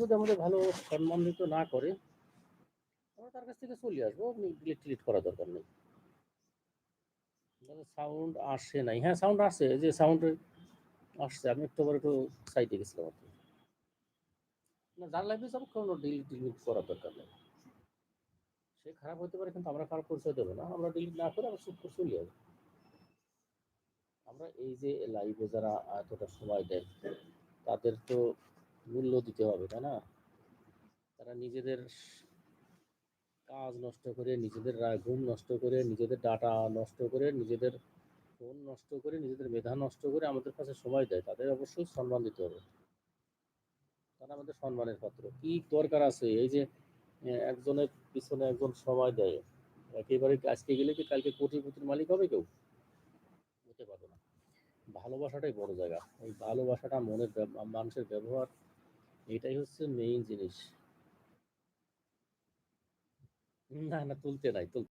যদি আমাদের ভালো সম্মানিত না করে আমরা তার কাছ থেকে চলে আসবো, ডিলিট টিলিট করা দরকার নেই। সাউন্ড আসে নাই, হ্যাঁ সাউন্ড আসে, যে সাউন্ড আসছে, আমি একটু সাইটে গেছিলাম আর কি। না যার লাইফে যাবো কোনো ডিলিট টিলিট করার দরকার নেই। সে খারাপ হতে পারে কিন্তু আমরা খারাপ পরিচয় দেবো না, আমরা ডিলিট না করে আমরা চুপ করে চলে যাবো। আমরা এই যে লাইভে যারা এতটা সময় দেয় তাদের তো মূল্য দিতে হবে, তাই না? তারা নিজেদের কাজ নষ্ট করে, নিজেদের ঘুম নষ্ট করে, নিজেদের ডাটা নষ্ট করে, নিজেদের ফোন নষ্ট করে, নিজেদের মেধা নষ্ট করে আমাদের কাছে সময় দেয়, তাদের অবশ্যই সম্মান দিতে হবে। তারা আমাদের সম্মানের পাত্র। কি দরকার আছে এই যে একজনের পিছনে একজন সময় দেয়, একেবারে আজকে গেলে কি কালকে কোটিপতির মালিক হবে কেউ? হতে পারবে না। ভালোবাসাটাই বড় জায়গা, এই ভালোবাসাটা মনের মানুষের ব্যবহার, এটাই হচ্ছে মেইন জিনিস। না না তুলতে নাই তুলতে